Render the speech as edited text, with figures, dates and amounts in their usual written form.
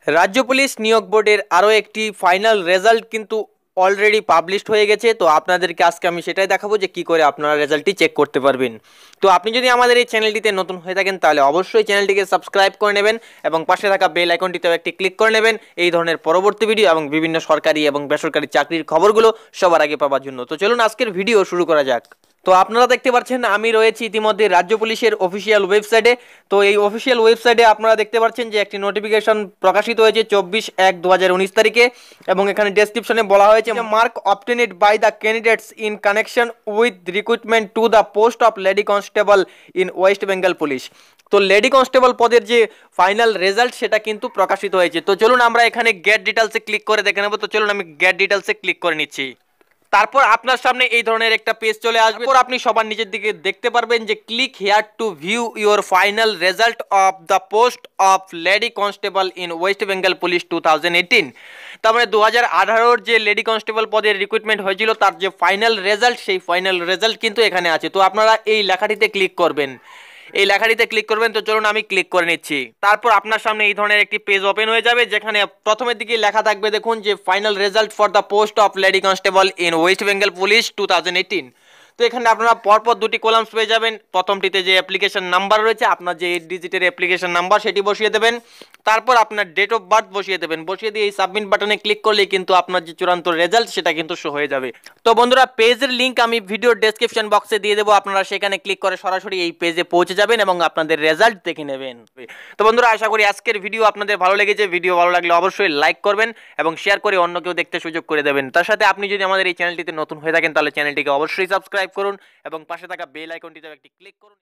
রাজ্য পুলিশ নিয়োগ বোর্ডের আরও একটি ফাইনাল রেজাল্ট কিন্তু অলরেডি পাবলিশড হয়ে গেছে। তো আপনাদেরকে আজকে আমি সেটাই দেখাবো যে কী করে আপনারা রেজাল্টটি চেক করতে পারবেন। তো আপনি যদি আমাদের এই চ্যানেলটিতে নতুন হয়ে থাকেন তাহলে অবশ্যই চ্যানেলটিকে সাবস্ক্রাইব করে নেবেন এবং পাশে থাকা বেল আইকনটিতেও একটি ক্লিক করে নেবেন এই ধরনের পরবর্তী ভিডিও এবং বিভিন্ন সরকারি এবং বেসরকারি চাকরির খবরগুলো সবার আগে পাওয়ার জন্য। তো চলুন আজকের ভিডিও শুরু করা যাক। তো আপনারা দেখতে পাচ্ছেন আমি রয়েছি ইতিমধ্যে রাজ্য পুলিশের অফিসিয়াল ওয়েবসাইটে। তো এই অফিসিয়াল ওয়েবসাইটে আপনারা দেখতে পাচ্ছেন যে একটি নোটিফিকেশন প্রকাশিত হয়েছে 24/1/2019 তারিখে এবং এখানে ডেসক্রিপশনে বলা হয়েছে mark obtained by the candidates in connection with recruitment to the post of lady constable in West Bengal police. তো লেডি কনস্টেবল পদের যে ফাইনাল রেজাল্ট সেটা কিন্তু প্রকাশিত হয়েছে। তো চলুন আমরা এখানে গেট ডিটেলসে ক্লিক করে দেখে নেব। তো চলুন আমি গেট ডিটেলসে ক্লিক করে নিচ্ছি। তারপর আপনার সামনে এই ধরনের একটা পেজ চলে আসবে। তারপর আপনি সবার নিচের দিকে দেখতে পারবেন যে click here two view your final result of the post of lady constable in West Bengal police 2018। তার মানে 2018-র যে লেডি কনস্টেবল পদের রিক্রুটমেন্ট হয়েছিল তার যে ফাইনাল রেজাল্ট সেই ফাইনাল রেজাল্ট কিন্তু এখানে আছে। তো আপনারা এই লেখাটিতে ক্লিক করবেন, এই লেখাটিতে ক্লিক করবেন। তো চলুন আমি ক্লিক করে নিচ্ছি। তারপর আপনার সামনে এই ধরনের একটি পেজ ওপেন হয়ে যাবে যেখানে প্রথমের দিকে লেখা থাকবে দেখুন যে final result for the post of lady constable in West Bengal police 2018। তো এখানে আপনারা পরপর দুটি কলামস পেয়ে যাবেন। প্রথমটিতে যে অ্যাপ্লিকেশন নাম্বার রয়েছে, আপনার যে 8 ডিজিটের অ্যাপ্লিকেশন নাম্বার সেটি বসিয়ে দেবেন। তারপর আপনার ডেট অফ বার্থ বসিয়ে দেবেন। বসিয়ে দিয়ে এই সাবমিট বাটনে ক্লিক করলেই কিন্তু আপনার যে চূড়ান্ত রেজাল্ট সেটা কিন্তু শো হয়ে যাবে। তো বন্ধুরা, পেজের লিঙ্ক আমি ভিডিওর ডেসক্রিপশন বক্সে দিয়ে দেবো, আপনারা সেখানে ক্লিক করে সরাসরি এই পেজে পৌঁছে যাবেন এবং আপনাদের রেজাল্ট দেখে নেবেন। তো বন্ধুরা, আশা করি আজকের ভিডিও আপনাদের ভালো লেগেছে। ভিডিও ভালো লাগলে অবশ্যই লাইক করবেন এবং শেয়ার করে অন্য কেউ দেখতে সুযোগ করে দেবেন। তার সাথে আপনি যদি আমাদের এই চ্যানেলটিতে নতুন হয়ে থাকেন তাহলে চ্যানেলটিকে অবশ্যই সাবস্ক্রাইব করুন এবং পাশে থাকা বেল আইকনটিতে একটি ক্লিক করুন।